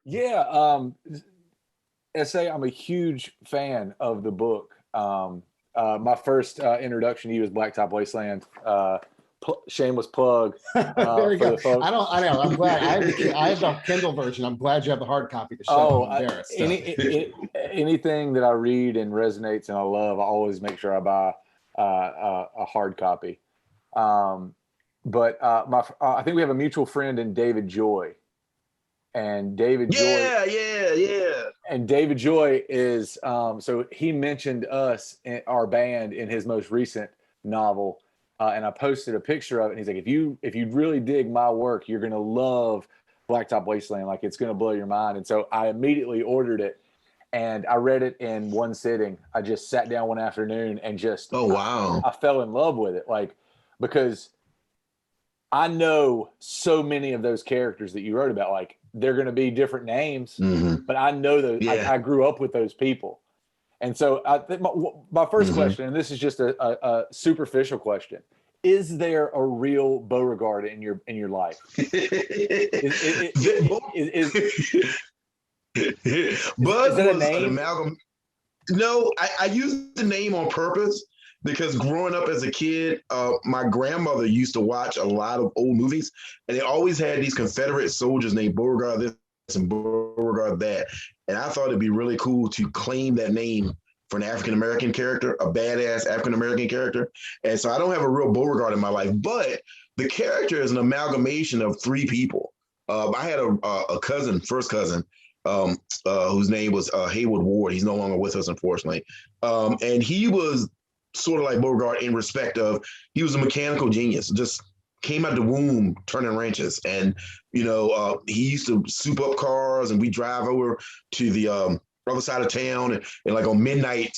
Yeah, SA, I'm a huge fan of the book. My first introduction to you was Blacktop Wasteland. Shameless plug There you for go. the folks. I know. I'm glad. I have the Kindle version. I'm glad you have the hard copy to show. Oh, I'm embarrassed. So. anything that I read and resonates and I love, I always make sure I buy a hard copy. But I think we have a mutual friend in David Joy, and David Joy. Yeah. And David Joy is so he mentioned us in our band in his most recent novel, and I posted a picture of it. And he's like, if you really dig my work, you're gonna love Blacktop Wasteland. Like, it's gonna blow your mind. And so I immediately ordered it, and I read it in one sitting. I just sat down one afternoon and just Oh wow. I fell in love with it, like, because I know so many of those characters that you wrote about. Like, they're going to be different names, but I know those. Yeah. I grew up with those people, and so I think my first question, and this is just a superficial question: is there a real Beauregard in your life? Bud that a was name? an amalgam. No, I used the name on purpose because growing up as a kid, my grandmother used to watch a lot of old movies, and they always had these Confederate soldiers named Beauregard this and Beauregard that. And I thought it'd be really cool to claim that name for an African-American character, a badass African-American character. And so I don't have a real Beauregard in my life, but the character is an amalgamation of three people. I had a cousin, first cousin, whose name was Haywood Ward. He's no longer with us, unfortunately. And he was sort of like Beauregard in respect of he was a mechanical genius, just came out the womb turning wrenches. And, he used to soup up cars, and we drive over to the other side of town and like on midnight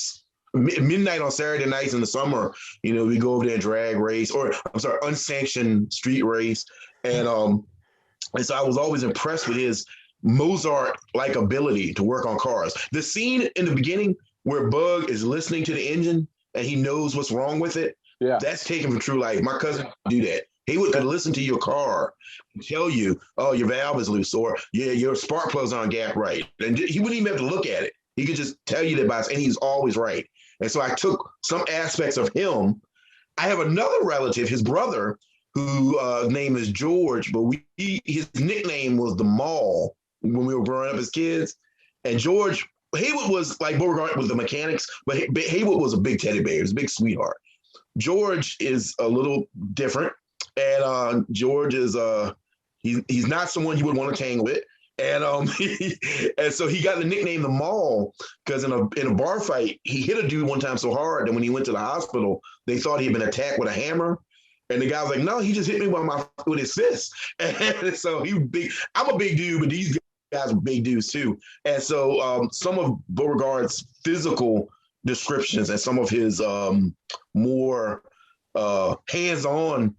on Saturday nights in the summer, we go over there and drag race, or I'm sorry, unsanctioned street race. And so I was always impressed with his Mozart-like ability to work on cars. The scene in the beginning where Bug is listening to the engine and he knows what's wrong with it, that's taken from true life. My cousin do that. He would listen to your car and tell you, oh, your valve is loose, or your spark plug's on gap right. And he wouldn't even have to look at it. He could just tell you that, and he's always right. And so I took some aspects of him. I have another relative, his brother, whose name is George, but his nickname was the Mall when we were growing up as kids. And George, Haywood was like Beauregard with the mechanics, but Haywood was a big teddy bear. He was a big sweetheart. George is a little different. And George is he's not someone you would want to hang with. And and so he got the nickname the Mall because in a bar fight, he hit a dude one time so hard that when he went to the hospital, they thought he had been attacked with a hammer. And the guy was like, no, he just hit me with his fist. And so he was big. I'm a big dude, but these guys are big dudes too. And so some of Beauregard's physical descriptions and some of his more hands-on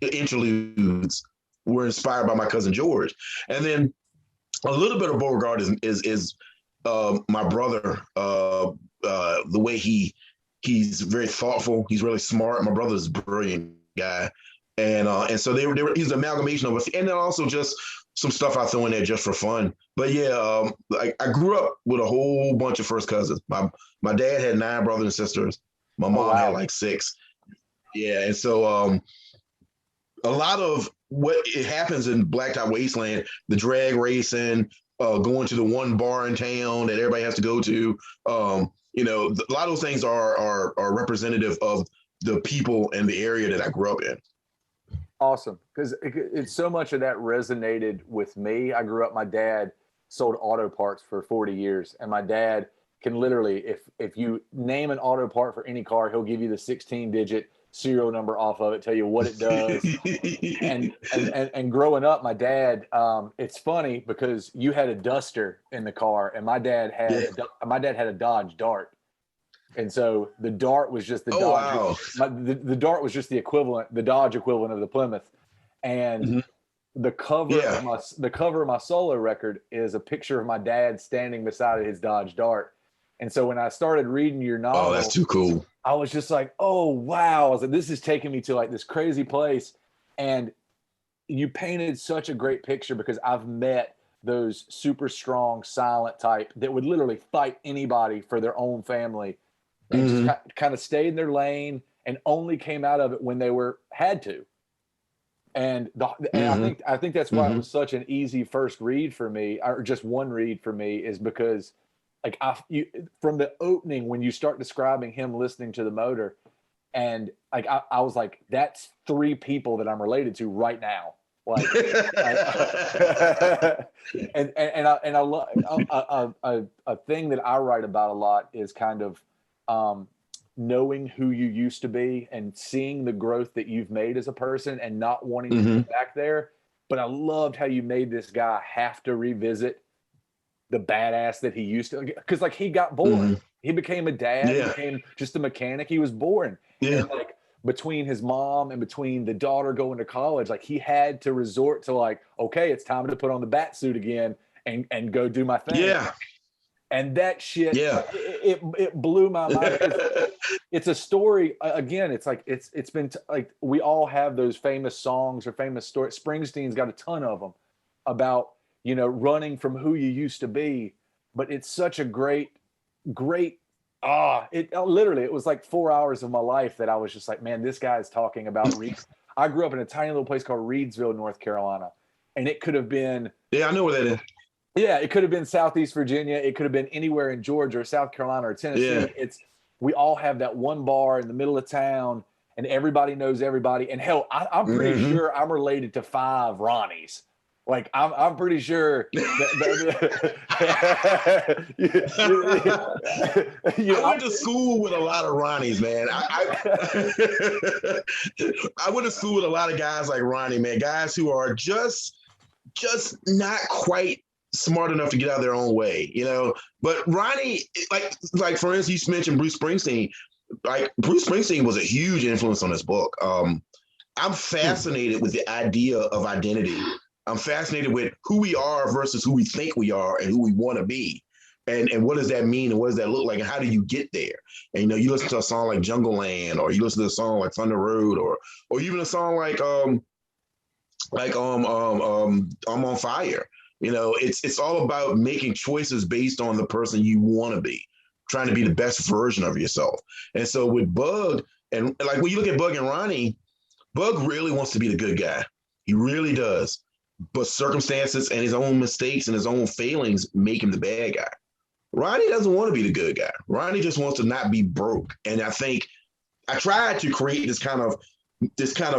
interludes were inspired by my cousin George. And then a little bit of Beauregard is my brother, the way he's very thoughtful. He's really smart. My brother's a brilliant guy. And so he's an amalgamation of us. And then also just some stuff I throw in there just for fun. But yeah, I grew up with a whole bunch of first cousins. My dad had 9 brothers and sisters. My mom had like 6. Yeah, and so a lot of what it happens in Blacktop Wasteland, the drag racing, going to the one bar in town that everybody has to go to, a lot of those things are representative of the people and the area that I grew up in. Awesome, because it's so much of that resonated with me. I grew up, my dad sold auto parts for 40 years, and my dad can literally, if you name an auto part for any car, he'll give you the 16-digit serial number off of it, tell you what it does. and growing up, my dad, it's funny because you had a Duster in the car, and my dad had a Dodge Dart. And so the Dart was just the Dodge. Wow. The Dart was just the Dodge equivalent of the Plymouth. And the cover of my solo record is a picture of my dad standing beside his Dodge Dart. And so when I started reading your novel, that's too cool. I was just like, oh, wow. I was like, this is taking me to like this crazy place. And you painted such a great picture because I've met those super strong, silent type that would literally fight anybody for their own family, and just kind of stayed in their lane and only came out of it when they had to. And I think that's why it was such an easy first read for me, or just one read for me, is because like from the opening, when you start describing him listening to the motor, and like I was like, that's 3 people that I'm related to right now. Like, and I love a thing that I write about a lot is kind of knowing who you used to be and seeing the growth that you've made as a person and not wanting to get back there. But I loved how you made this guy have to revisit the badass that he used to, because like he got bored. He became a dad, he became just a mechanic. He was boring. And like between his mom and between the daughter going to college, like he had to resort to like, okay, it's time to put on the bat suit again and go do my thing. Yeah. And that shit, it blew my mind. It's a story. Again, it's like it's been like we all have those famous songs or famous stories. Springsteen's got a ton of them about, you know, running from who you used to be. But it's such a great. It literally, it was like 4 hours of my life that I was just like, man, this guy is talking about Reeds. I grew up in a tiny little place called Reedsville, North Carolina, and it could have been. Yeah, I know where that is. Yeah, it could have been Southeast Virginia. It could have been anywhere in Georgia or South Carolina or Tennessee. Yeah. We all have that one bar in the middle of town, and everybody knows everybody. And hell, I'm pretty sure I'm related to 5 Ronnies. Like I'm pretty sure. I went to school with a lot of Ronnies, man. I went to school with a lot of guys like Ronnie, man. Guys who are just not quite smart enough to get out of their own way, you know. But Ronnie, like for instance, you mentioned Bruce Springsteen. Like Bruce Springsteen was a huge influence on this book. I'm fascinated with the idea of identity. I'm fascinated with who we are versus who we think we are and who we want to be. And what does that mean and what does that look like and how do you get there? And, you know, you listen to a song like Jungle Land, or you listen to a song like Thunder Road, or even a song like I'm on Fire. You know, it's all about making choices based on the person you want to be, trying to be the best version of yourself. And so with Bug, and like when you look at Bug and Ronnie, Bug really wants to be the good guy. He really does. But circumstances and his own mistakes and his own failings make him the bad guy. Ronnie doesn't want to be the good guy. Ronnie just wants to not be broke. And I think I tried to create this kind of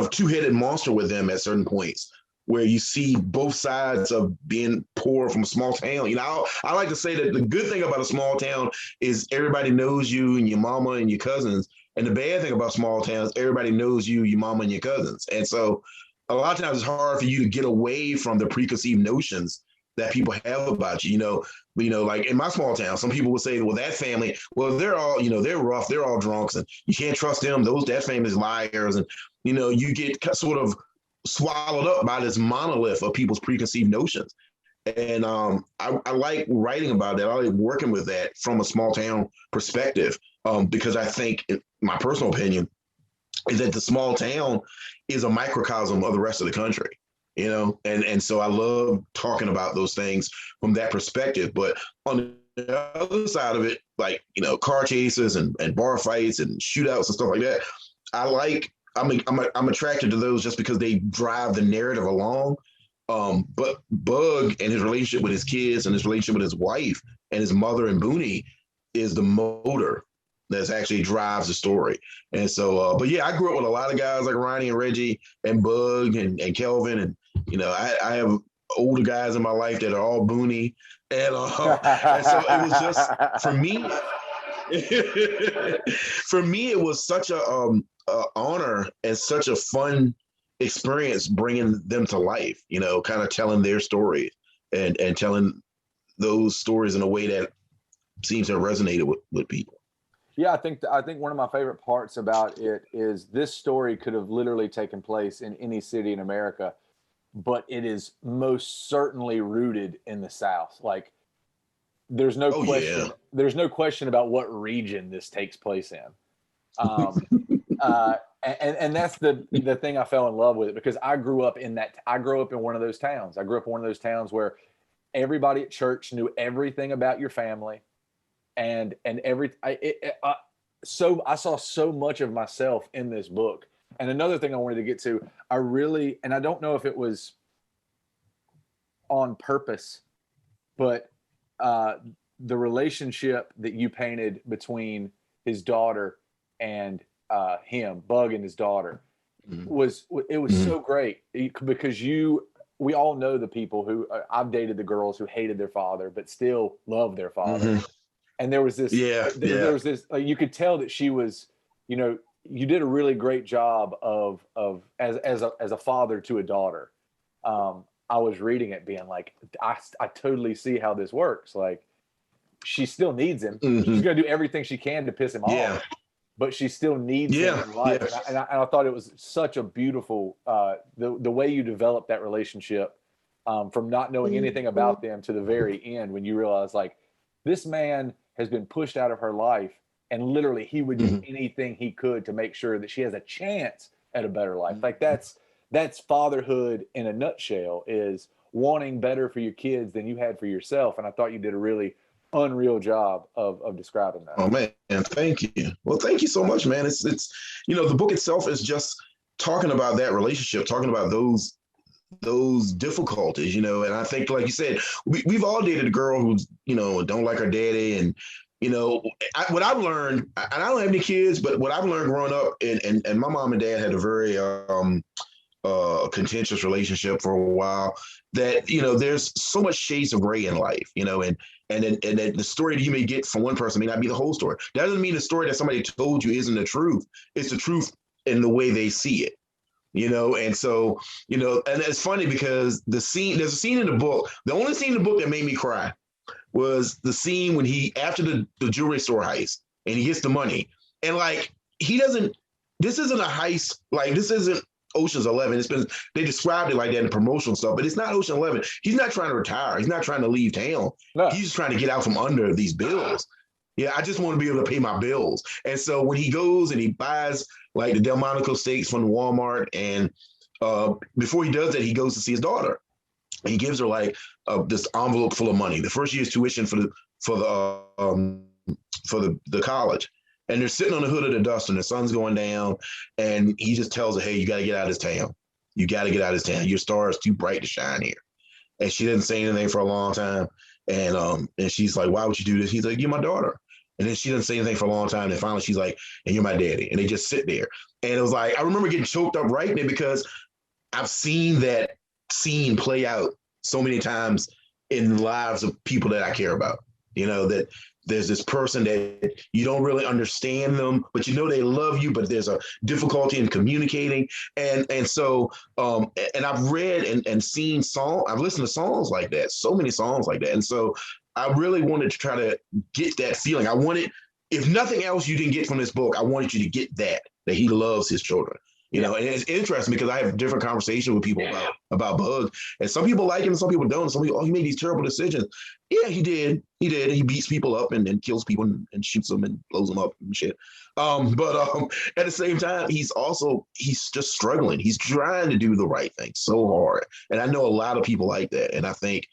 two-headed monster with him at certain points, where you see both sides of being poor from a small town. You know, I like to say that the good thing about a small town is everybody knows you and your mama and your cousins. And the bad thing about small towns, everybody knows you, your mama and your cousins. And so a lot of times it's hard for you to get away from the preconceived notions that people have about you. You know, like in my small town, some people would say, well, that family, well, they're all, you know, they're rough, they're all drunks, and you can't trust them. That family's liars. And, you know, you get sort of swallowed up by this monolith of people's preconceived notions. And I like writing about that. I like working with that from a small town perspective, because I think, in my personal opinion, is that the small town is a microcosm of the rest of the country, you know? And so I love talking about those things from that perspective. But on the other side of it, like, you know, car chases and bar fights and shootouts and stuff like that, I'm attracted to those just because they drive the narrative along. But Bug and his relationship with his kids and his relationship with his wife and his mother and Booney is the motor that actually drives the story. And so, but yeah, I grew up with a lot of guys like Ronnie and Reggie and Bug and Kelvin. And, you know, I have older guys in my life that are all Booney. And so it was just, for me, it was such a honor and such a fun experience bringing them to life, you know, kind of telling their stories and telling those stories in a way that seems to have resonated with people. Yeah, I think one of my favorite parts about it is this story could have literally taken place in any city in America, but it is most certainly rooted in the South. Like, there's no question. Yeah. There's no question about what region this takes place in. And that's the thing I fell in love with it, because I grew up in one of those towns. I grew up in one of those towns where everybody at church knew everything about your family, and so I saw so much of myself in this book. And another thing I wanted to get to, and I don't know if it was on purpose, but the relationship that you painted between his daughter and him, Bug and his daughter, was so great, because we all know the people who I've dated, the girls who hated their father but still loved their father. And there was this, there was this, you could tell that she was, you did a really great job of as a father to a daughter. I was reading it being like, I totally see how this works. Like, she still needs him. She's going to do everything she can to piss him off, but she still needs him in her life. And I thought it was such a beautiful, the way you developed that relationship, from not knowing anything about them to the very end, when you realize, like, this man has been pushed out of her life, and literally he would do anything he could to make sure that she has a chance at a better life. Like, that's fatherhood in a nutshell, is wanting better for your kids than you had for yourself. And I thought you did a really unreal job of describing that. Oh man, thank you. Well, thank you so much, man. It's the book itself is just talking about that relationship, talking about those difficulties, and I think, like you said, we've all dated a girl who's, don't like her daddy. And, what I've learned, and I don't have any kids, but what I've learned growing up, and my mom and dad had a very contentious relationship for a while, that, there's so much shades of gray in life, and the story that you may get from one person may not be the whole story. That doesn't mean the story that somebody told you isn't the truth. It's the truth in the way they see it. And so, and it's funny because there's a scene in the book. The only scene in the book that made me cry was the scene when after the jewelry store heist, and he gets the money, and like, this isn't a heist. Like, this isn't Ocean's 11. They described it like that in promotional stuff, but it's not Ocean 11. He's not trying to retire. He's not trying to leave town. No. He's just trying to get out from under these bills. Yeah, I just want to be able to pay my bills. And so when he goes and he buys like the Delmonico steaks from Walmart, and before he does that, he goes to see his daughter. And he gives her like this envelope full of money, the first year's tuition for the college. And they're sitting on the hood of the Duster, and the sun's going down, and he just tells her, "Hey, you got to get out of this town. You got to get out of this town. Your star is too bright to shine here." And she didn't say anything for a long time. And she's like, "Why would you do this?" He's like, "You're my daughter." And then she didn't say anything for a long time. And finally she's like, "And you're my daddy." And they just sit there. And it was like, I remember getting choked up writing it, because I've seen that scene play out so many times in the lives of people that I care about. That there's this person that you don't really understand them, but they love you, but there's a difficulty in communicating. And so and I've read and seen I've listened to songs like that, so many songs like that. And so I really wanted to try to get that feeling. I wanted, if nothing else you didn't get from this book, I wanted you to get that he loves his children. And it's interesting because I have different conversations with people about Bug, and some people like him and some people don't. Some people, he made these terrible decisions. Yeah, he did. He beats people up and kills people and shoots them and blows them up and shit. But at the same time, he's just struggling. He's trying to do the right thing so hard. And I know a lot of people like that. And I think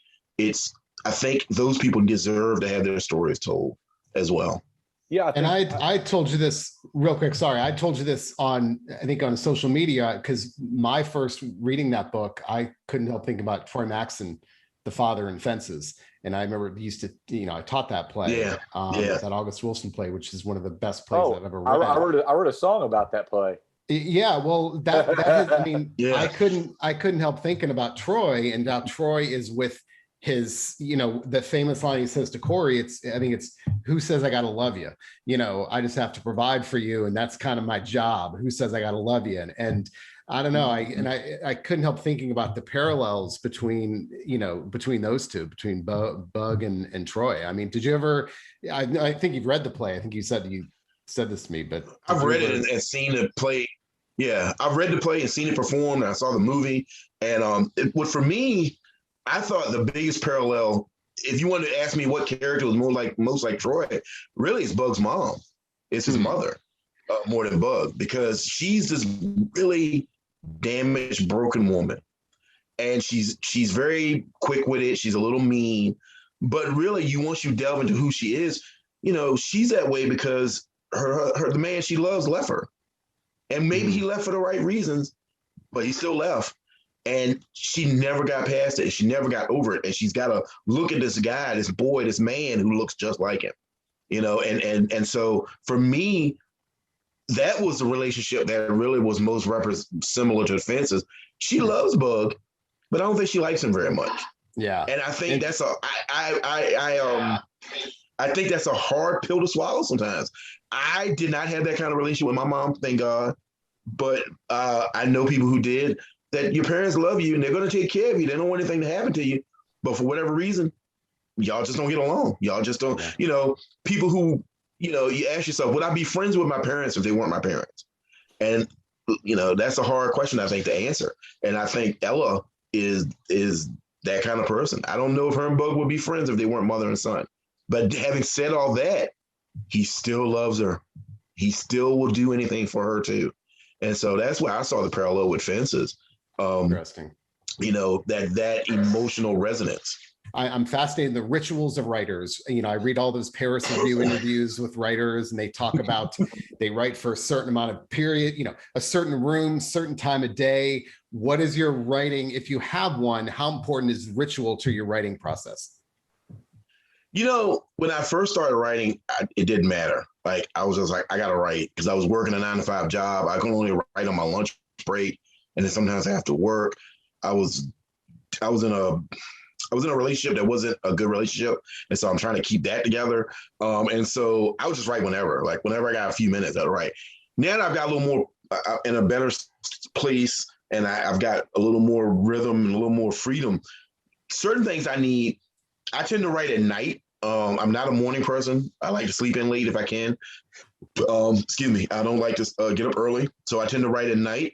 those people deserve to have their stories told as well. Yeah. I told you this real quick. Sorry. I told you this on social media, because my first reading that book, I couldn't help thinking about Troy Maxson, the father in Fences. And I remember used to, I taught that play, that August Wilson play, which is one of the best plays I've ever read. I wrote a song about that play. Yeah, well, I couldn't help thinking about Troy, and how Troy is with his, the famous line he says to Corey, it's "Who says I gotta love you? I just have to provide for you, and that's kind of my job. Who says I gotta love you?" And I don't know, I couldn't help thinking about the parallels between those two, between Bug and Troy. I mean, did you ever? I think you've read the play. I think you said this to me, but I've read it and seen the play. Yeah, I've read the play and seen it performed, and I saw the movie. And for me, I thought the biggest parallel, if you wanted to ask me what character was most like Troy, really it's Bug's mom. It's his mother more than Bug, because she's this really damaged, broken woman. and she's very quick with it. She's a little mean, but really, once you delve into who she is, she's that way because the man she loves left her, and maybe he left for the right reasons, but he still left. And she never got past it. She never got over it. And she's got to look at this guy, this boy, this man who looks just like him, and so for me, that was the relationship that really was most similar to the Fences. She loves Bug, but I don't think she likes him very much. Yeah. And I think I think that's a hard pill to swallow sometimes. I did not have that kind of relationship with my mom, thank God. But I know people who did. That your parents love you and they're going to take care of you. They don't want anything to happen to you. But for whatever reason, y'all just don't get along. Y'all just don't, people who, you ask yourself, would I be friends with my parents if they weren't my parents? And, that's a hard question, I think, to answer. And I think Ella is that kind of person. I don't know if her and Bug would be friends if they weren't mother and son. But having said all that, he still loves her. He still will do anything for her too. And so that's why I saw the parallel with Fences. Interesting. That emotional resonance. I'm fascinated in the rituals of writers. I read all those Paris Review interviews with writers, and they talk about they write for a certain amount of period, a certain room, certain time of day. What is your writing? If you have one, how important is ritual to your writing process? When I first started writing, it didn't matter. Like, I was just like, I got to write because I was working a 9-to-5 job. I could only write on my lunch break. And then sometimes after work, I was in a relationship that wasn't a good relationship. And so I'm trying to keep that together. And so I would just write whenever I got a few minutes, I'd write. Now I've got a little more in a better place, and I've got a little more rhythm and a little more freedom. Certain things I tend to write at night. I'm not a morning person. I like to sleep in late if I can. Excuse me. I don't like to get up early. So I tend to write at night.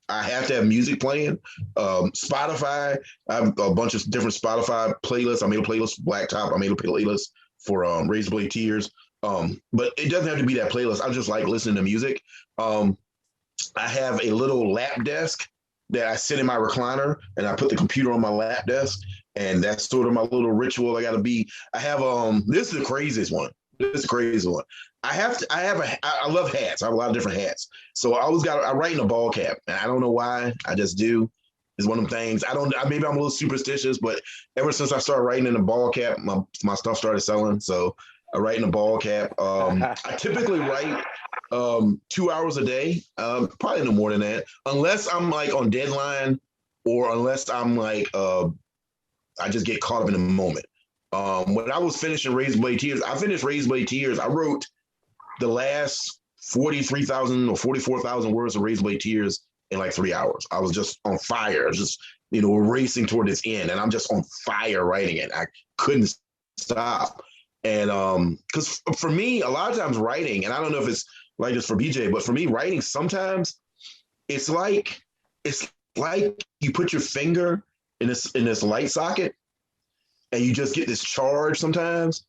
I have to have music playing. Spotify, I have a bunch of different Spotify playlists. I made a playlist for Blacktop. I made a playlist for Razor Blade Tears. But it doesn't have to be that playlist. I just like listening to music. I have a little lap desk that I sit in my recliner, and I put the computer on my lap desk. And that's sort of my little ritual. I have, this is the craziest one. I love hats. I have a lot of different hats. So I write in a ball cap, and I don't know why. I just do. It's one of them things. Maybe I'm a little superstitious, but ever since I started writing in a ball cap, my stuff started selling. So I write in a ball cap. I typically write 2 hours a day, probably no more than that, unless I'm like on deadline or unless I'm like, I just get caught up in the moment. When I was finishing Razor Blade Tears, I wrote the last 43,000 or 44,000 words of Razor Blade Tears in like 3 hours. I was just on fire, just, racing toward this end. And I'm just on fire writing it. I couldn't stop. And because for me, a lot of times writing, and I don't know if it's like this for BJ, but for me, writing sometimes it's like you put your finger in this light socket, and you just get this charge sometimes.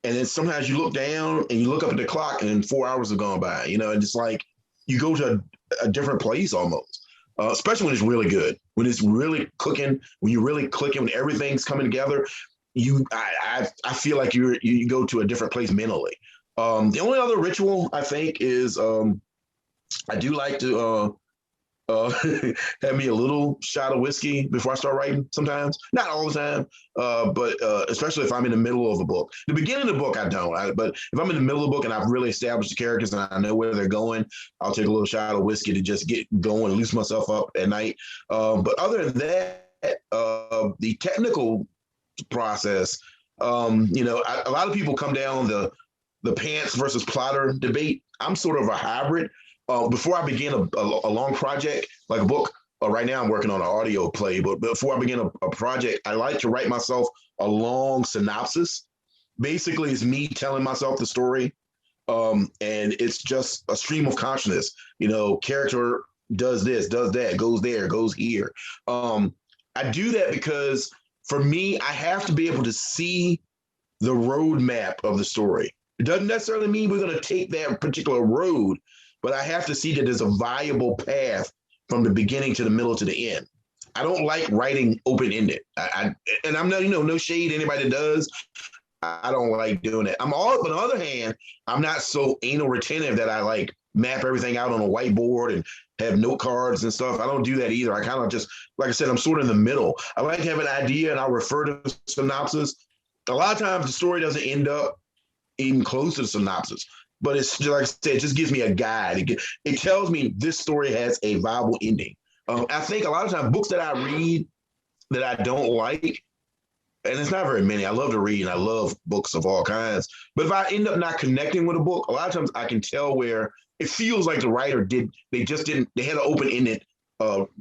And then sometimes you look down and you look up at the clock, and 4 hours have gone by, and it's like you go to a different place almost, especially when it's really good, when it's really cooking, when you're really clicking, when everything's coming together. I feel like you go to a different place mentally. The only other ritual I think is I do like to have me a little shot of whiskey before I start writing sometimes. Not all the time, but especially if I'm in the middle of a book. The beginning of the book, I don't. But if I'm in the middle of the book and I've really established the characters and I know where they're going, I'll take a little shot of whiskey to just get going, loosen myself up at night. But other than that, the technical process, a lot of people come down the pants versus plotter debate. I'm sort of a hybrid. Before I begin a long project, like a book, right now I'm working on an audio play, but before I begin a project, I like to write myself a long synopsis. Basically, it's me telling myself the story, and it's just a stream of consciousness. Character does this, does that, goes there, goes here. I do that because, for me, I have to be able to see the roadmap of the story. It doesn't necessarily mean we're going to take that particular road, but I have to see that there's a viable path from the beginning to the middle to the end. I don't like writing open-ended. And I'm not, no shade to anybody that does. I don't like doing it. But on the other hand, I'm not so anal retentive that I like map everything out on a whiteboard and have note cards and stuff. I don't do that either. I kind of just, like I said, I'm sort of in the middle. I like to have an idea and I'll refer to synopsis. A lot of times the story doesn't end up even close to the synopsis, but it's just, like I said, it just gives me a guide. It tells me this story has a viable ending. I think a lot of times books that I read that I don't like, and it's not very many. I love to read and I love books of all kinds. But if I end up not connecting with a book, a lot of times I can tell where it feels like the writer they had an open-ended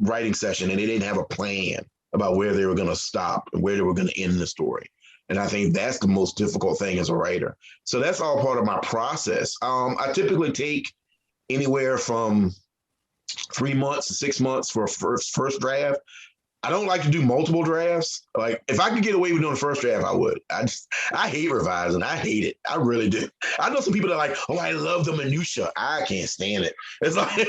writing session and they didn't have a plan about where they were going to stop and where they were going to end the story. And I think that's the most difficult thing as a writer. So that's all part of my process. I typically take anywhere from 3 months to 6 months for a first draft. I don't like to do multiple drafts. Like if I could get away with doing the first draft, I would. I hate revising. I hate it. I really do. I know some people that are like, oh, I love the minutia. I can't stand it. It's like,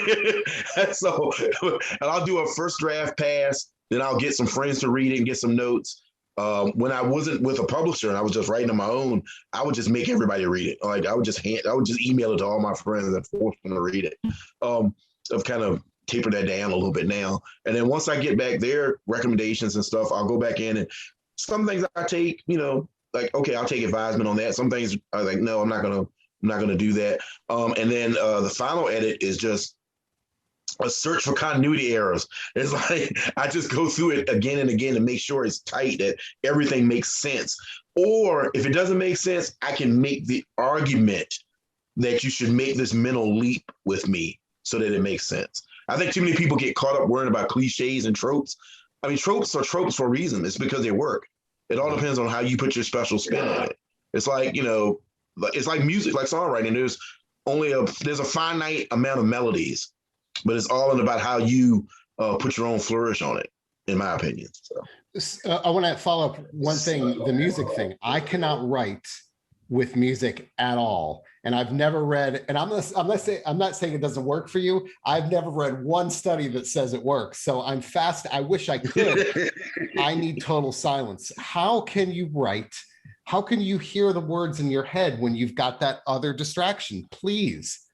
so and I'll do a first draft pass. Then I'll get some friends to read it and get some notes. When I wasn't with a publisher and I was just writing on my own, I would just make everybody read it. Like I would just email it to all my friends and force them to read it. I've kind of taper that down a little bit now. And then once I get back their recommendations and stuff, I'll go back in and some things I take, like, okay, I'll take advisement on that. Some things I like, no, I'm not going to do that. And then the final edit is just a search for continuity errors. It's like, I just go through it again and again to make sure it's tight, that everything makes sense. Or if it doesn't make sense, I can make the argument that you should make this mental leap with me so that it makes sense. I think too many people get caught up worrying about cliches and tropes. I mean, tropes are tropes for a reason. It's because they work. It all depends on how you put your special spin on it. It's like, it's like music, like songwriting. There's a finite amount of melodies, but it's all about how you put your own flourish on it, in my opinion. So I want to follow up one thing, the music thing. I cannot write with music at all. And I've never read, and I'm not saying it doesn't work for you. I've never read one study that says it works. So I'm fast. I wish I could. I need total silence. How can you write? How can you hear the words in your head when you've got that other distraction? Please.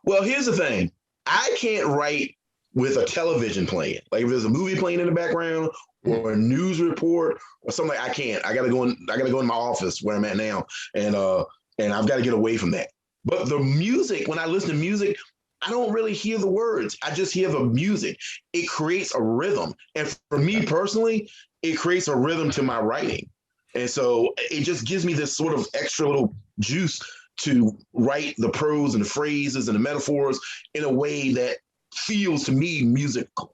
Well, here's the thing. I can't write with a television playing. Like if there's a movie playing in the background or a news report or something, I can't. I gotta go in my office where I'm at now, and I've got to get away from that. But the music, when I listen to music, I don't really hear the words. I just hear the music. It creates a rhythm, and for me personally, it creates a rhythm to my writing, and so it just gives me this sort of extra little juice to write the prose and the phrases and the metaphors in a way that feels to me musical.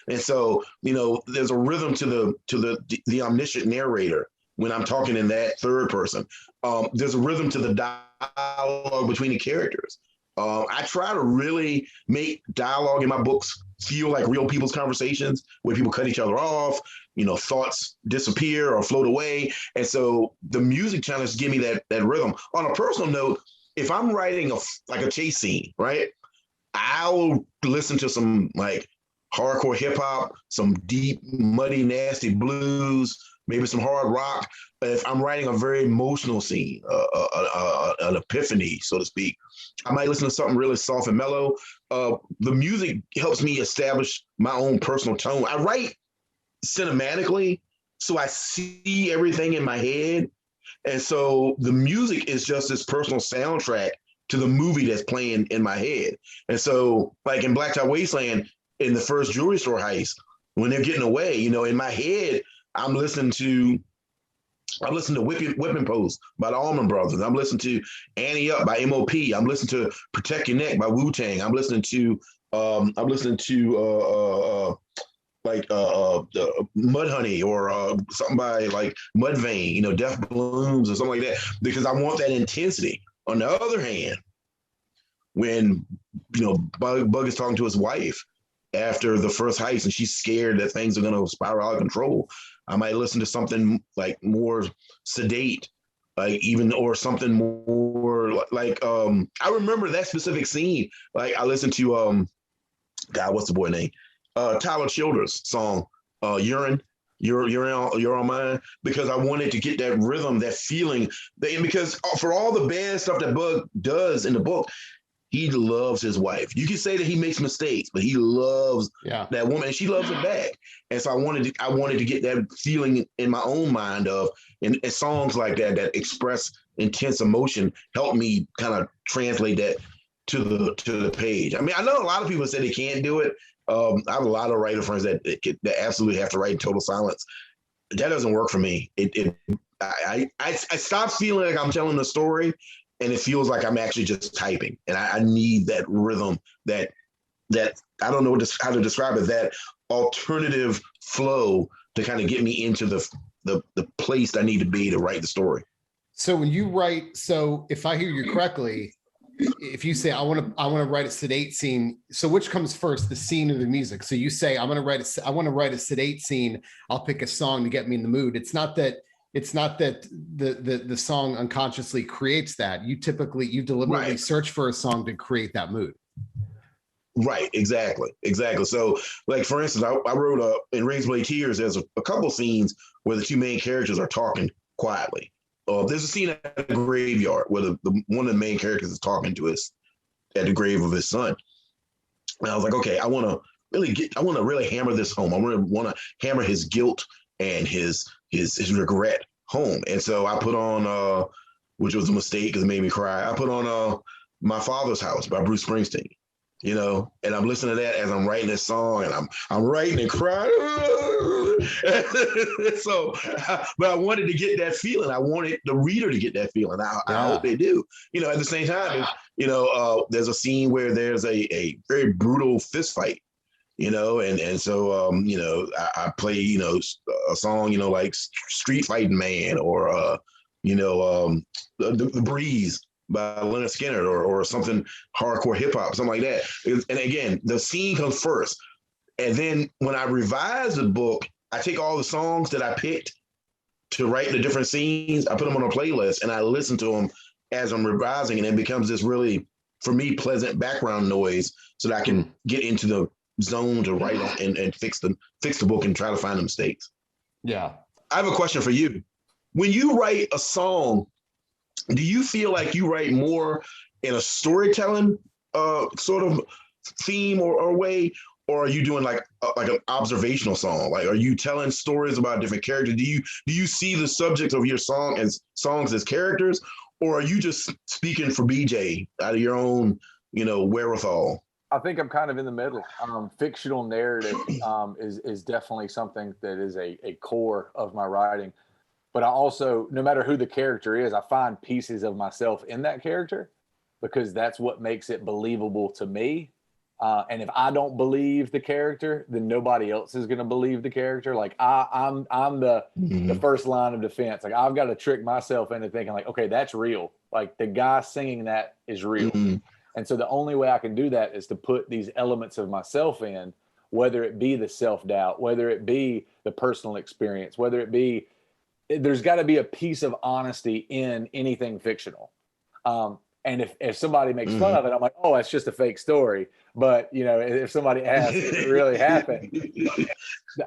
And so, there's a rhythm to the omniscient narrator when I'm talking in that third person. There's a rhythm to the dialogue between the characters. I try to really make dialogue in my books feel like real people's conversations where people cut each other off, thoughts disappear or float away. And so the music channels give me that rhythm. On a personal note, if I'm writing a chase scene, right? I'll listen to some like hardcore hip hop, some deep, muddy, nasty blues, maybe some hard rock. If I'm writing a very emotional scene, an epiphany, so to speak, I might listen to something really soft and mellow. The music helps me establish my own personal tone. I write cinematically, so I see everything in my head. And so the music is just this personal soundtrack to the movie that's playing in my head. And so like in Blacktop Wasteland, in the first jewelry store heist, when they're getting away, in my head, I'm listening to Whipping Post by the Allman Brothers. I'm listening to Annie Up by MOP. I'm listening to Protect Your Neck by Wu-Tang. I'm listening to Mudhoney or something by like Mudvayne, Death Blooms or something like that, because I want that intensity. On the other hand, when Bug is talking to his wife after the first heist and she's scared that things are going to spiral out of control, I might listen to something like more sedate, or something more like I remember that specific scene. Like I listened to God, what's the boy name? Tyler Childers' song, Urine. You're on mine, because I wanted to get that rhythm, that feeling, and because for all the bad stuff that Bug does in the book, he loves his wife. You can say that he makes mistakes, but he loves that woman, and she loves him back. And so I wanted to get that feeling in my own mind of, and songs like that express intense emotion help me kind of translate that to the page. I mean, I know a lot of people say they can't do it. I have a lot of writer friends that absolutely have to write in total silence. That doesn't work for me. I stop feeling like I'm telling the story, and it feels like I'm actually just typing. And I need that rhythm, that I don't know how to describe it, that alternative flow to kind of get me into the place I need to be to write the story. So when you write, so if I hear you correctly, if you say I want to write a sedate scene, so which comes first, the scene or the music? So you say I want to write a sedate scene. I'll pick a song to get me in the mood. It's not that the song unconsciously creates that. You deliberately search for a song to create that mood. Right, exactly. So, like for instance, I wrote in Razorblade Tears. There's a couple scenes where the two main characters are talking quietly. There's a scene at the graveyard where one of the main characters is talking to us at the grave of his son. And I was like, okay, I want to really hammer this home. I want to hammer his guilt and his regret home. And so I put on, which was a mistake because it made me cry, I put on My Father's House by Bruce Springsteen. And I'm listening to that as I'm writing this song, and I'm writing and crying. So, but I wanted to get that feeling. I wanted the reader to get that feeling. I hope they do. At the same time, there's a scene where there's a very brutal fist fight. And so I play a song like Street Fighting Man or the Breeze by Leonard Skinner or something hardcore hip hop, something like that. And again, the scene comes first. And then when I revise the book, I take all the songs that I picked to write the different scenes, I put them on a playlist and I listen to them as I'm revising, and it becomes this really, for me, pleasant background noise so that I can get into the zone to write on and fix the book and try to find the mistakes. Yeah. I have a question for you. When you write a song, do you feel like you write more in a storytelling sort of theme or way, or are you doing like an observational song? Like, are you telling stories about different characters? Do you see the subject of your songs as characters, or are you just speaking for BJ out of your own, wherewithal? I think I'm kind of in the middle. Fictional narrative is definitely something that is a core of my writing. But I also, no matter who the character is, I find pieces of myself in that character because that's what makes it believable to me. And if I don't believe the character, then nobody else is going to believe the character. Like I'm the first line of defense. Like I've got to trick myself into thinking like, okay, that's real. Like the guy singing that is real. Mm-hmm. And so the only way I can do that is to put these elements of myself in, whether it be the self-doubt, whether it be the personal experience, whether it be, there's got to be a piece of honesty in anything fictional. And if somebody makes fun of it, I'm like, oh, it's just a fake story. But, if somebody asks if it really happened,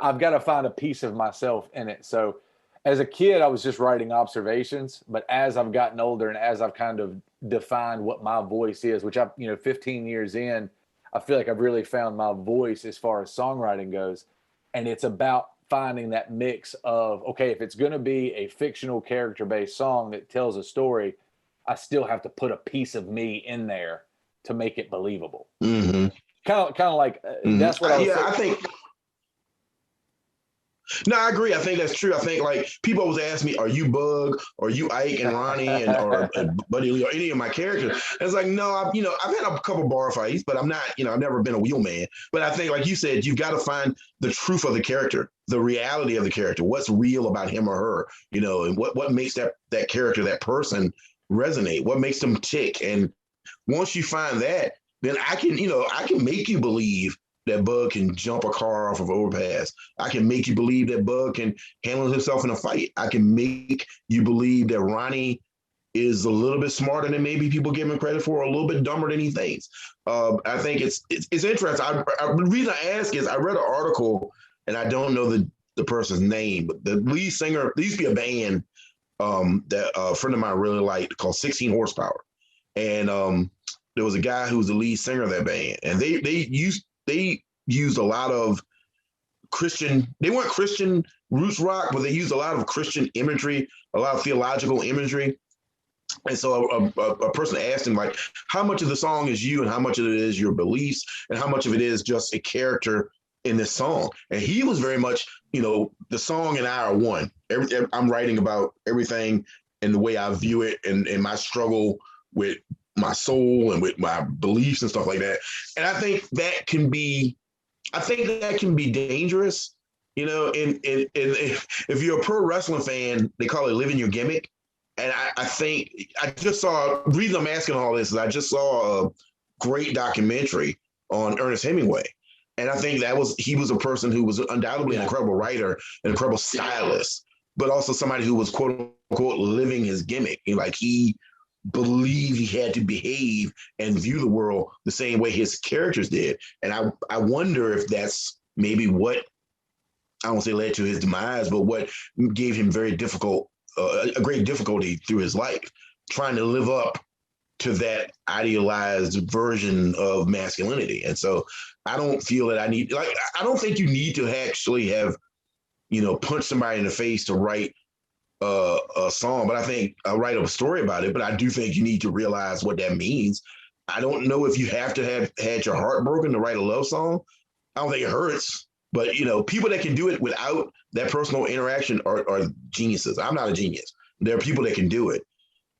I've got to find a piece of myself in it. So as a kid, I was just writing observations. But as I've gotten older and as I've kind of defined what my voice is, which 15 years in, I feel like I've really found my voice as far as songwriting goes. And it's about finding that mix of, okay, if it's going to be a fictional character-based song that tells a story, I still have to put a piece of me in there to make it believable. Mm-hmm. Kind of like that's what I was saying. I think. No, I agree. I think that's true. I think like people always ask me, "Are you Bug? Or you Ike and Ronnie or Buddy Lee or any of my characters?" And it's like, no, I've had a couple bar fights, but I'm not. I've never been a wheelman. But I think, like you said, you've got to find the truth of the character, the reality of the character, what's real about him or her, and what makes that character, that person resonate, what makes them tick. And once you find that, then I can make you believe that Bug can jump a car off of an overpass. I can make you believe that Bug can handle himself in a fight. I can make you believe that Ronnie is a little bit smarter than maybe people give him credit for, or a little bit dumber than he thinks. I think it's interesting. The reason I ask is I read an article, and I don't know the person's name, but the lead singer, there used to be a band that a friend of mine really liked called 16 Horsepower. And there was a guy who was the lead singer of that band, and they used a lot of Christian, they weren't Christian roots rock, but they used a lot of Christian imagery, a lot of theological imagery. And so a person asked him, like, how much of the song is you and how much of it is your beliefs and how much of it is just a character in this song? And he was very much, the song and I are one. I'm writing about everything and the way I view it and my struggle with my soul and with my beliefs and stuff like that. And I think that can be dangerous, and if you're a pro wrestling fan, they call it living your gimmick. And I think the reason I'm asking all this is I just saw a great documentary on Ernest Hemingway. And I think he was a person who was undoubtedly an incredible writer, an incredible stylist, but also somebody who was quote unquote living his gimmick. Like he believed he had to behave and view the world the same way his characters did. And I wonder if that's maybe what, I won't say led to his demise, but what gave him a great difficulty through his life, trying to live up to that idealized version of masculinity. And so I don't feel that I don't think you need to actually have, punch somebody in the face to write a song, but I think I'll write a story about it. But I do think you need to realize what that means. I don't know if you have to have had your heart broken to write a love song. I don't think it hurts, but people that can do it without that personal interaction are geniuses. I'm not a genius. There are people that can do it.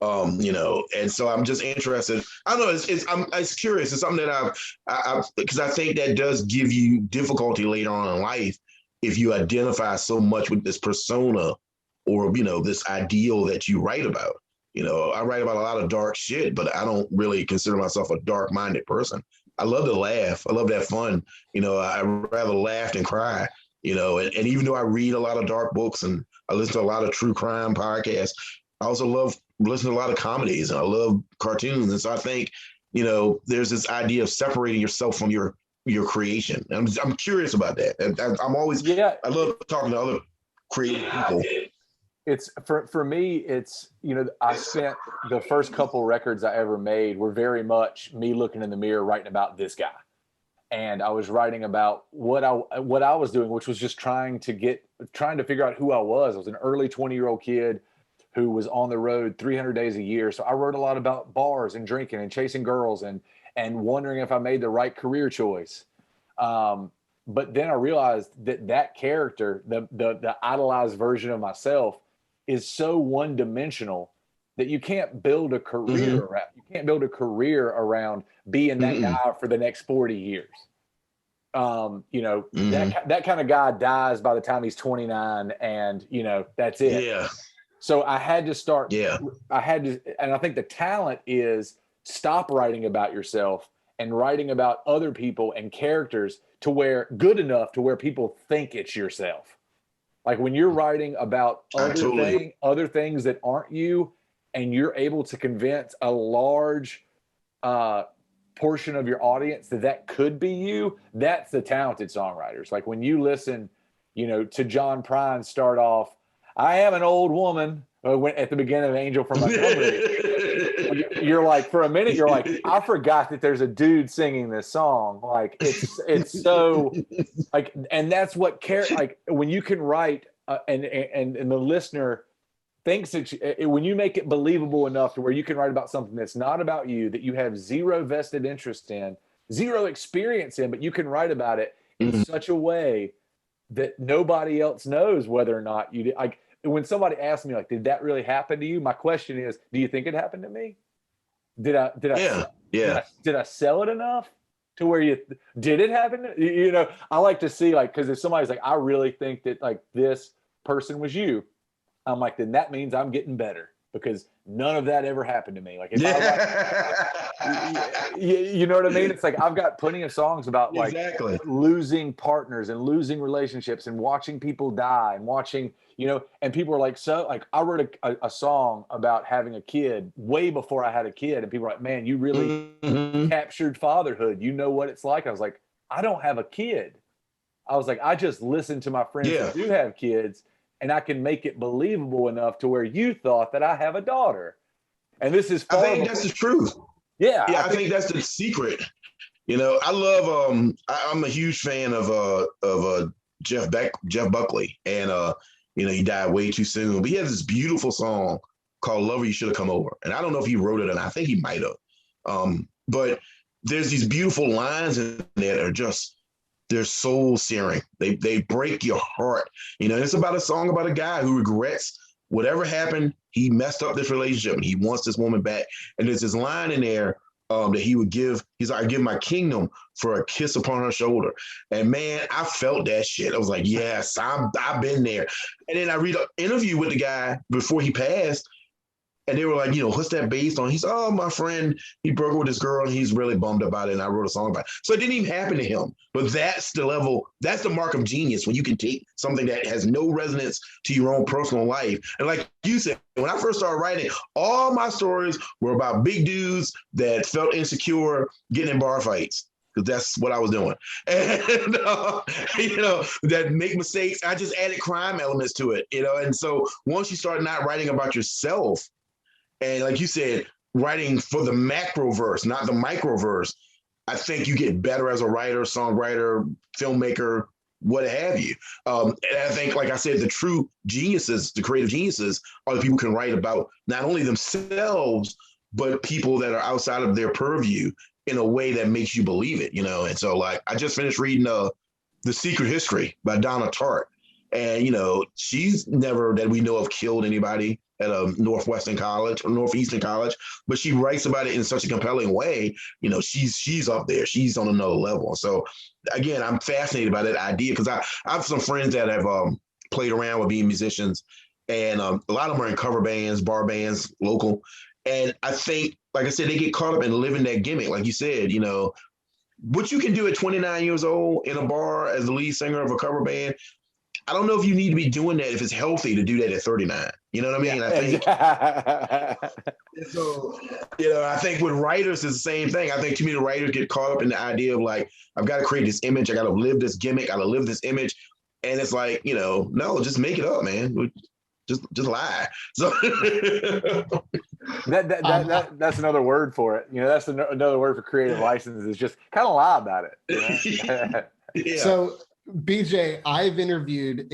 And so I'm just interested. I don't know. It's curious. It's something that because I think that does give you difficulty later on in life if you identify so much with this persona or, this ideal that you write about. I write about a lot of dark shit, but I don't really consider myself a dark-minded person. I love to laugh. I love to have fun. I rather laugh than cry, and even though I read a lot of dark books and I listen to a lot of true crime podcasts, I also love listening to a lot of comedies and I love cartoons. And so I think, there's this idea of separating yourself from your creation. I'm curious about that. I love talking to other creative people. It's for me, it's, I spent the first couple records I ever made were very much me looking in the mirror, writing about this guy. And I was writing about what I was doing, which was just trying to figure out who I was. I was an early 20-year-old kid who was on the road 300 days a year. So I wrote a lot about bars and drinking and chasing girls and wondering if I made the right career choice. But then I realized that character, the idolized version of myself, is so one-dimensional that you can't build a career around. You can't build a career around being that guy for the next 40 years. That kind of guy dies by the time he's 29, and that's it. Yeah. So I had to start. Yeah. And I think the talent is stop writing about yourself and writing about other people and characters good enough to where people think it's yourself. Like when you're writing about other things that aren't you, and you're able to convince a large portion of your audience that could be you, that's the talented songwriters. Like when you listen, to John Prine start off, I am an old woman, at the beginning of Angel from Montgomery. You're like, for a minute, you're like, I forgot that there's a dude singing this song. Like it's so like, and that's what like when you can write and the listener thinks that when you make it believable enough to where you can write about something that's not about you, that you have zero vested interest in, zero experience in, but you can write about it in such a way that nobody else knows whether or not you did. Like when somebody asks me, like, did that really happen to you? My question is, do you think it happened to me? Did I sell it enough to where did it happen? I like to see, like, because if somebody's like, I really think that like this person was you, I'm like, then that means I'm getting better. because none of that ever happened to me. Like, if you know what I mean? It's like, I've got plenty of songs about like losing partners and losing relationships and watching people die and watching, you know, and people are like, so like, I wrote a song about having a kid way before I had a kid. And people are like, man, you really captured fatherhood. You know what it's like. I was like, I don't have a kid. I was like, I just listen to my friends who do have kids, and I can make it believable enough to where you thought that I have a daughter. And this is I think that's the truth. Yeah. I think that's the secret. You know, I love I'm a huge fan of Jeff Buckley. And you know, he died way too soon. But he has this beautiful song called Lover You Should Have Come Over. And I don't know if he wrote it, and I think he might have. But there's these beautiful lines in there that are just, they're soul searing. They break your heart. You know, it's about a song about a guy who regrets whatever happened. He messed up this relationship and he wants this woman back. And there's this line in there that he would give. He's like, I give my kingdom for a kiss upon her shoulder. And man, I felt that shit. I was like, yes, I've been there. And then I read an interview with the guy before he passed. And they were like, you know, what's that based on? He's, oh, my friend, he broke up with this girl and he's really bummed about it. And I wrote a song about it. So it didn't even happen to him. But that's the level, that's the mark of genius, when you can take something that has no resonance to your own personal life. And like you said, when I first started writing, all my stories were about big dudes that felt insecure getting in bar fights, because that's what I was doing. And, you know, that make mistakes. I just added crime elements to it, you know. And so once you start not writing about yourself, and like you said, writing for the macro verse, not the micro verse, I think you get better as a writer, songwriter, filmmaker, what have you. And I think, like I said, the true geniuses, the creative geniuses, are the people who can write about not only themselves, but people that are outside of their purview in a way that makes you believe it, you know. And so, like, I just finished reading The Secret History by Donna Tartt. And, you know, she's never, that we know of, killed anybody at a Northwestern college or Northeastern college, but she writes about it in such a compelling way. You know, she's up there. She's on another level. So again, I'm fascinated by that idea, because I have some friends that have played around with being musicians, and a lot of them are in cover bands, bar bands, local. And I think, like I said, they get caught up in living that gimmick. Like you said, you know, what you can do at 29 years old in a bar as the lead singer of a cover band, I don't know if you need to be doing that if it's healthy to do that at 39. You know what I mean? Yeah. I think so. You know, I think with writers it's the same thing. I think too many writers get caught up in the idea of like, I've got to create this image, I got to live this gimmick, I got to live this image, and it's like, you know, no, just make it up, man. Just lie. So that's another word for it. You know, that's another word for creative license, is just kind of lie about it. You know? Yeah. So BJ, I've interviewed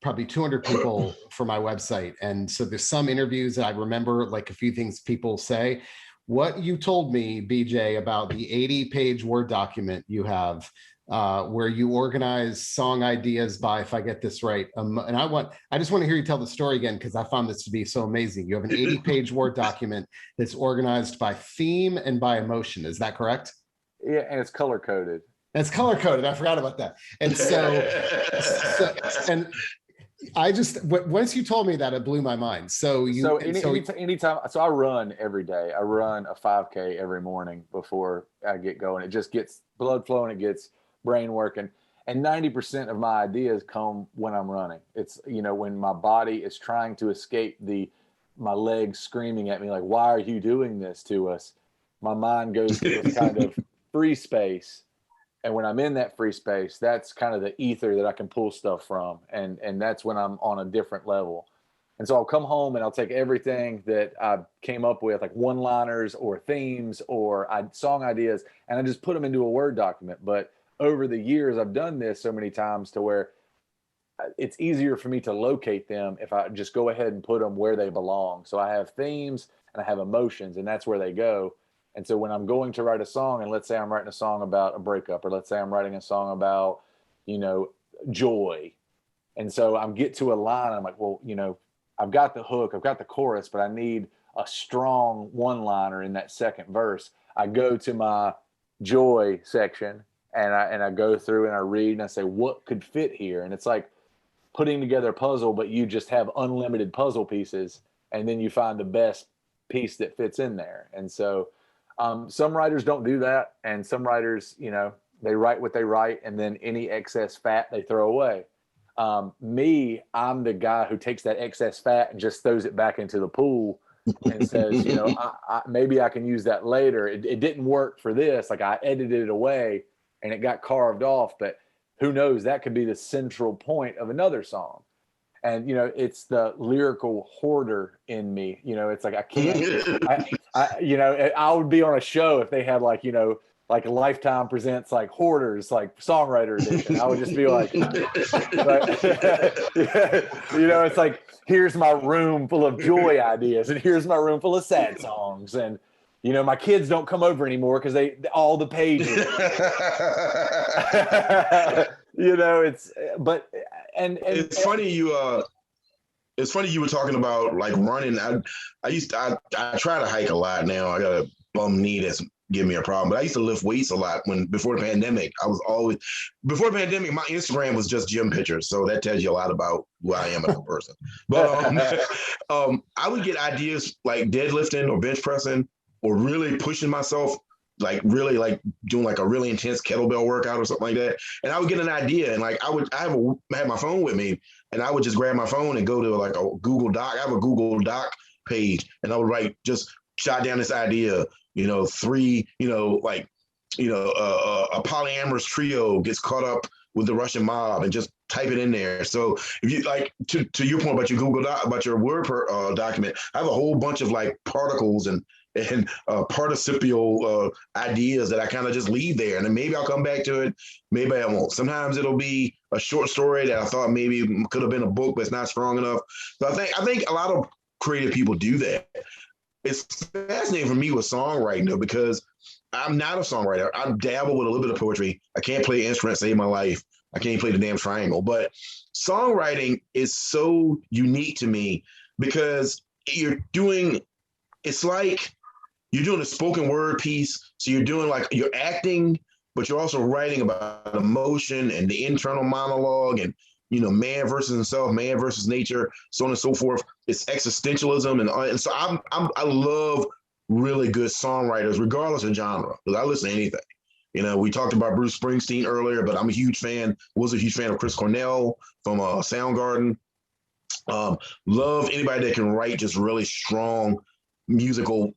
probably 200 people for my website. And so there's some interviews that I remember, like a few things people say. What you told me, BJ, about the 80-page Word document you have, where you organize song ideas by, if I get this right, and I just want to hear you tell the story again, because I found this to be so amazing. You have an 80-page Word document that's organized by theme and by emotion. Is that correct? Yeah, and it's color-coded. It's color coded. I forgot about that. And so and I just, once you told me that, it blew my mind. Anytime, so I run every day. I run a 5K every morning before I get going. It just gets blood flowing. It gets brain working. And 90% of my ideas come when I'm running. It's, you know, when my body is trying to escape my legs screaming at me, like, why are you doing this to us? My mind goes to this kind of free space. And when I'm in that free space, that's kind of the ether that I can pull stuff from. And that's when I'm on a different level. And so I'll come home and I'll take everything that I came up with, like one-liners or themes or song ideas, and I just put them into a Word document. But over the years, I've done this so many times to where it's easier for me to locate them if I just go ahead and put them where they belong. So I have themes and I have emotions, and that's where they go. And so when I'm going to write a song, and let's say I'm writing a song about a breakup, or let's say I'm writing a song about, you know, joy. And so I'm get to a line, I'm like, well, you know, I've got the hook, I've got the chorus, but I need a strong one-liner in that second verse. I go to my joy section and I go through and I read and I say, what could fit here? And it's like putting together a puzzle, but you just have unlimited puzzle pieces. and then you find the best piece that fits in there. And so some writers don't do that, and some writers, you know, they write what they write, and then any excess fat they throw away. Me, I'm the guy who takes that excess fat and just throws it back into the pool and says, you know, maybe I can use that later. It didn't work for this. Like, I edited it away and it got carved off, but who knows, that could be the central point of another song. And, you know, it's the lyrical hoarder in me. You know, it's like, I can't, you know, I would be on a show if they had, like, you know, like Lifetime presents like Hoarders, like Songwriter Edition. I would just be like, you know, it's like, here's my room full of joy ideas, and here's my room full of sad songs. And, you know, my kids don't come over anymore because they all the pages. You know, it's, but, and it's funny you, it's funny you were talking about like running. I try to hike a lot now. I got a bum knee that's give me a problem. But I used to lift weights a lot before the pandemic. Before the pandemic, my Instagram was just gym pictures. So that tells you a lot about who I am as a person. But I would get ideas like deadlifting or bench pressing or really pushing myself, like really like doing like a really intense kettlebell workout or something like that. And I would get an idea, and like I had my phone with me, and I would just grab my phone and go to like a Google Doc. I have a Google Doc page, and I would write, just jot down this idea. You know, a polyamorous trio gets caught up with the Russian mob, and just type it in there. So if you like, to your point about your Google Doc, about your Word document, I have a whole bunch of like particles and participial ideas that I kind of just leave there. And then maybe I'll come back to it. Maybe I won't. Sometimes it'll be a short story that I thought maybe could have been a book, but it's not strong enough. So I think a lot of creative people do that. It's fascinating for me with songwriting, though, because I'm not a songwriter. I dabble with a little bit of poetry. I can't play an instrument, save my life. I can't play the damn triangle. But songwriting is so unique to me because it's like you're doing a spoken word piece. So you're acting, but you're also writing about emotion and the internal monologue and, you know, man versus himself, man versus nature, so on and so forth. It's existentialism, and so I love really good songwriters, regardless of genre, because I listen to anything. You know, we talked about Bruce Springsteen earlier, but I'm a huge fan of Chris Cornell from Soundgarden. Love anybody that can write just really strong musical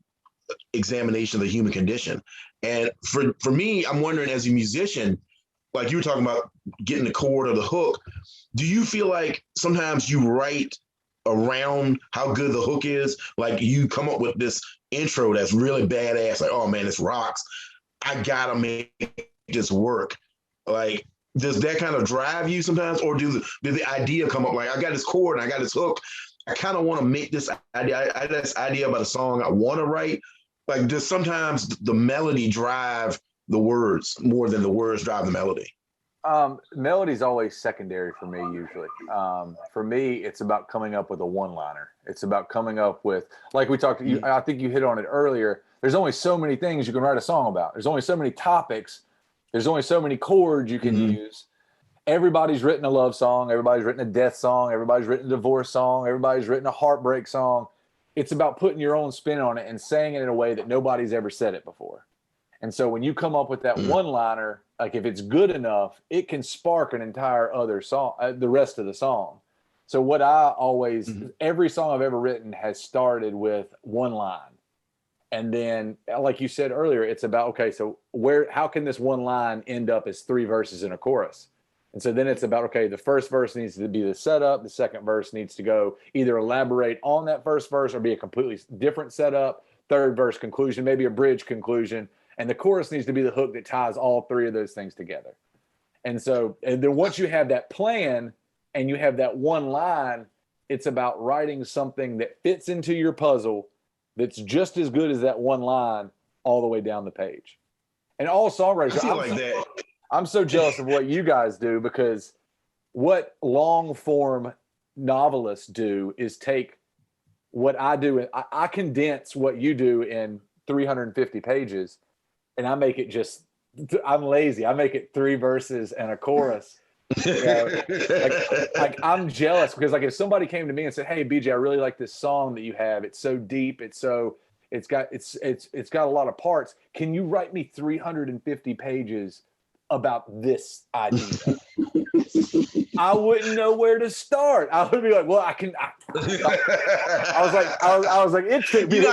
examination of the human condition. And for me, I'm wondering, as a musician, like you were talking about getting the chord or the hook, do you feel like sometimes you write around how good the hook is? Like you come up with this intro that's really badass, like, oh man, this rocks. I gotta make this work. Like, does that kind of drive you sometimes? Or did the idea come up like, I got this chord and I got this hook. I kind of want to make this idea. I had this idea about a song I want to write. Like, does sometimes the melody drive the words more than the words drive the melody? Melody's always secondary for me, usually. For me, it's about coming up with a one-liner. It's about coming up with, like we talked, I think you hit on it earlier, there's only so many things you can write a song about. There's only so many topics. There's only so many chords you can use. Everybody's written a love song. Everybody's written a death song. Everybody's written a divorce song. Everybody's written a heartbreak song. It's about putting your own spin on it and saying it in a way that nobody's ever said it before. And so when you come up with that one-liner, like if it's good enough, it can spark an entire other song, the rest of the song. So what I always, every song I've ever written has started with one line. And then, like you said earlier, it's about, okay, so how can this one line end up as 3 verses in a chorus? And so then it's about, okay, the first verse needs to be the setup. The second verse needs to go either elaborate on that first verse or be a completely different setup. Third verse conclusion, maybe a bridge conclusion. And the chorus needs to be the hook that ties all 3 of those things together. And so, and then once you have that plan and you have that one line, it's about writing something that fits into your puzzle that's just as good as that one line all the way down the page. And all songwriters, I'm so jealous of what you guys do, because what long form novelists do is take what I do. I condense what you do in 350 pages, and I make it I'm lazy. I make it 3 verses and a chorus. Like I'm jealous because like if somebody came to me and said, "Hey, BJ, I really like this song that you have. It's so deep. It's got a lot of parts. Can you write me 350 pages about this idea?" I wouldn't know where to start. I would be like, "Well, I can." I was like, it should be.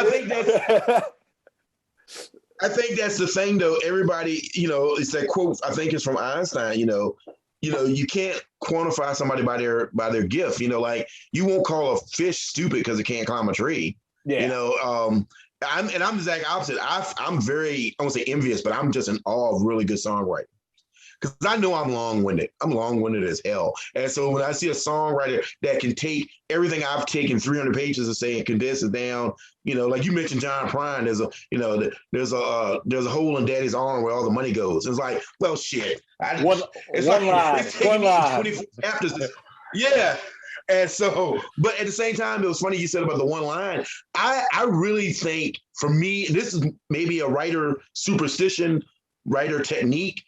I think that's the thing, though. Everybody, it's that quote. I think it's from Einstein. You can't quantify somebody by their gift. Like you won't call a fish stupid because it can't climb a tree. Yeah. I'm the exact opposite. I'm very, I won't say envious, but I'm just in awe of really good songwriting. Because I know I'm long-winded. I'm long-winded as hell. And so when I see a songwriter that can take everything I've taken 300 pages to say and condense it down, like you mentioned John Prine, there's a hole in Daddy's arm where all the money goes. It's like, well, shit. One line. 24 chapters. Yeah. And so, but at the same time, it was funny you said about the one line. I really think for me, this is maybe a writer superstition, writer technique.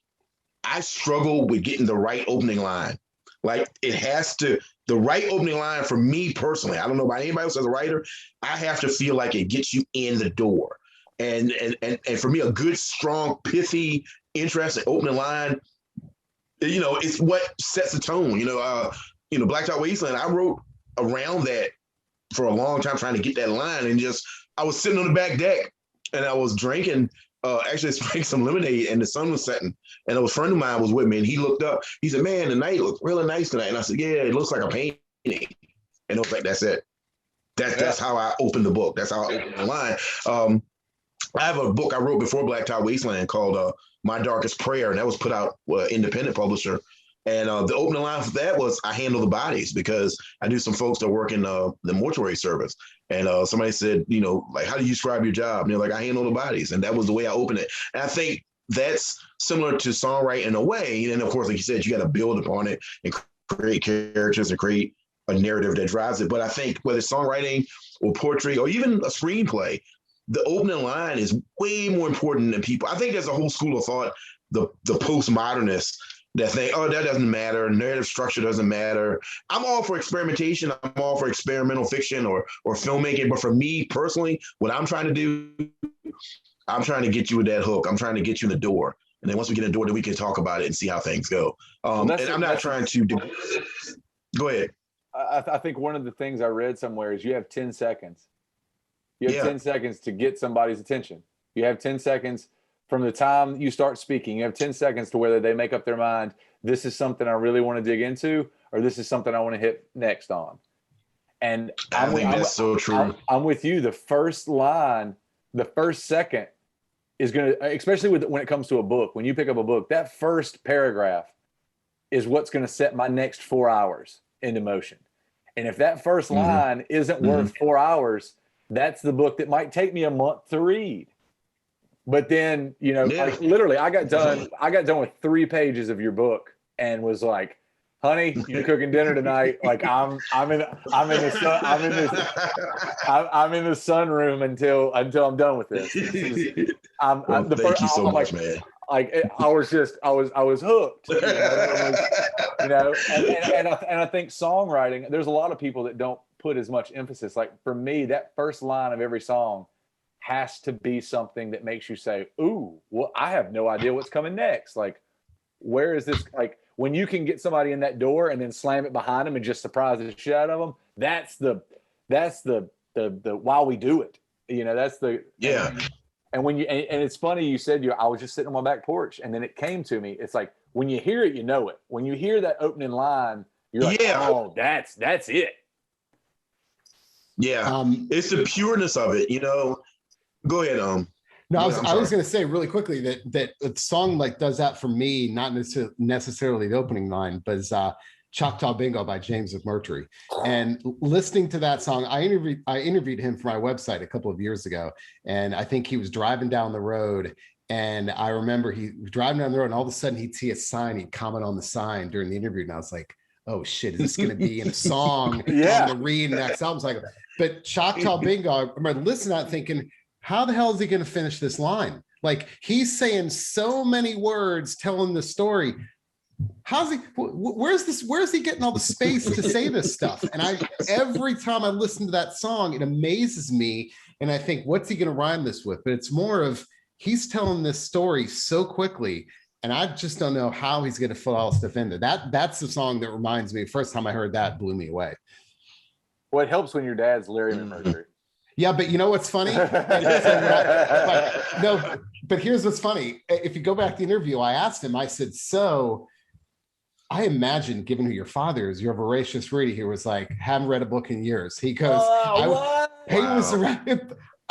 I struggle with getting the right opening line. Like the right opening line for me personally, I don't know about anybody else as a writer, I have to feel like it gets you in the door. And for me, a good, strong, pithy, interesting opening line, it's what sets the tone. Blacktop Wasteland, I wrote around that for a long time trying to get that line, and I was sitting on the back deck and I was drinking actually drank some lemonade and the sun was setting, and a friend of mine was with me and he looked up, he said, "Man, the night looks really nice tonight." And I said, "Yeah, it looks like a painting." And it was like, that's it. That's how I opened the book. That's how I opened the line. I have a book I wrote before Blacktop Wasteland called My Darkest Prayer, and that was put out independent publisher. And the opening line for that was, "I handle the bodies," because I knew some folks that work in the mortuary service. And somebody said, like, "How do you describe your job?" And they're like, "I handle the bodies." And that was the way I opened it. And I think that's similar to songwriting in a way. And of course, like you said, you got to build upon it and create characters and create a narrative that drives it. But I think whether it's songwriting or poetry or even a screenplay, the opening line is way more important than people. I think there's a whole school of thought, the postmodernists, that think, "Oh, that doesn't matter. Narrative structure doesn't matter." I'm all for experimentation. I'm all for experimental fiction or filmmaking. But for me personally, what I'm trying to do, I'm trying to get you with that hook. I'm trying to get you in the door. And then once we get in the door, then we can talk about it and see how things go. And I'm not trying to go ahead. I think one of the things I read somewhere is you have 10 seconds. You have 10 seconds to get somebody's attention. You have 10 seconds from the time you start speaking. You have 10 seconds to whether they make up their mind, this is something I really want to dig into, or this is something I want to hit next on. And I think that's so true. I'm with you. The first line, the first second is going to, especially when it comes to a book, when you pick up a book, that first paragraph is what's going to set my next 4 hours into motion. And if that first line isn't worth 4 hours, that's the book that might take me a month to read. But then, like literally, I got done with 3 pages of your book and was like, "Honey, you're cooking dinner tonight. Like I'm in the sunroom until I'm done with this." Thank you so much, man. Like I was hooked. And I think songwriting, there's a lot of people that don't put as much emphasis. Like for me, that first line of every song has to be something that makes you say, "Ooh, well, I have no idea what's coming next. Like, where is this?" Like when you can get somebody in that door and then slam it behind them and just surprise the shit out of them. That's the why we do it. That's the And when and it's funny you said I was just sitting on my back porch and then it came to me. It's like when you hear it, you know it. When you hear that opening line, you're like, "Oh, that's it." Yeah, it's the pureness of it. Go ahead. No, I was going to say really quickly that a song like does that for me, not necessarily the opening line, but is Choctaw Bingo by James McMurtry. And listening to that song, I interviewed him for my website a couple of years ago, and I think he was driving down the road, and I remember he was driving down the road, and all of a sudden he'd see a sign, he'd comment on the sign during the interview, and I was like, "Oh shit, is this going to be in a song on the Read next album cycle?" But Choctaw Bingo, I remember listening to that thinking, how the hell is he going to finish this line? Like he's saying so many words telling the story. how's he, where's he getting all the space to say this stuff? And every time I listen to that song, it amazes me. And I think, what's he going to rhyme this with? But it's more of, he's telling this story so quickly. And I just don't know how he's going to fit all stuff in there. That's the song that reminds me, first time I heard that blew me away. Well, it helps when your dad's Larry McMurtry. Yeah, but you know what's funny? No, but here's what's funny. If you go back to the interview, I asked him, I said, so I imagine, given who your father is, your voracious reader, he was like, haven't read a book in years. He goes, I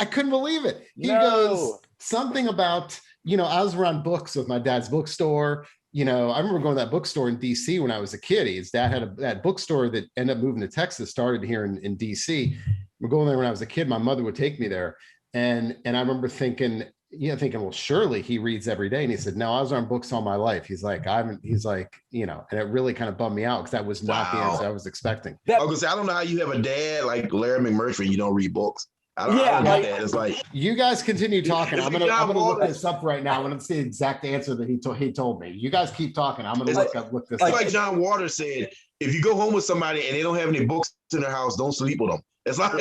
couldn't believe it. He goes, something about, I was around books with my dad's bookstore. I remember going to that bookstore in DC when I was a kid. His dad had that bookstore that ended up moving to Texas, started here in DC. We're going there when I was a kid. My mother would take me there. And I remember thinking, well, surely he reads every day. And he said, no, I was on books all my life. He's like, and it really kind of bummed me out because that was not the answer I was expecting. I don't know how you have a dad like Larry McMurtry and you don't read books. I don't get that. It's like, you guys continue talking. I'm gonna look this up right now. I'm gonna see the exact answer that he told me. You guys keep talking. I'm gonna look this up. Like John Waters said, if you go home with somebody and they don't have any books in their house, don't sleep with them. It's like,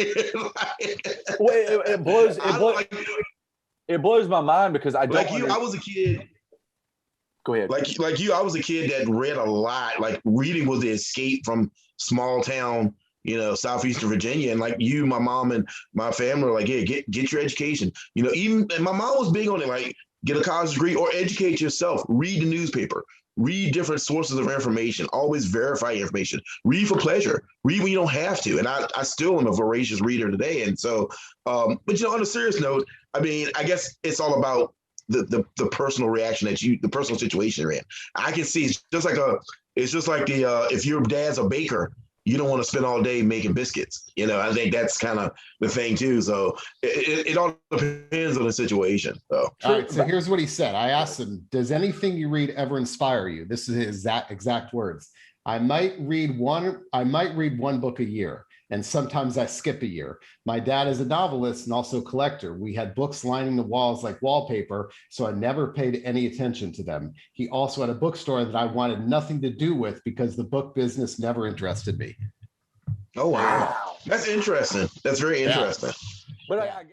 it blows my mind because I don't like you. I was a kid. Go ahead. Like you, I was a kid that read a lot. Like reading was the escape from small town, southeastern Virginia. And like you, my mom and my family were like, yeah, get your education. And my mom was big on it, like get a college degree or educate yourself. Read the newspaper. Read different sources of information. Always verify information. Read for pleasure. Read when you don't have to. And I still am a voracious reader today. And so, but on a serious note, I mean, I guess it's all about the personal reaction the personal situation you're in. I can see it's just like if your dad's a baker, you don't want to spend all day making biscuits. I think that's kind of the thing too. So it all depends on the situation. So. All right. So here's what he said. I asked him, does anything you read ever inspire you? This is his exact words. I might read one book a year, and sometimes I skip a year. My dad is a novelist and also a collector. We had books lining the walls like wallpaper, so I never paid any attention to them. He also had a bookstore that I wanted nothing to do with because the book business never interested me. Oh, wow. That's interesting. That's very interesting. But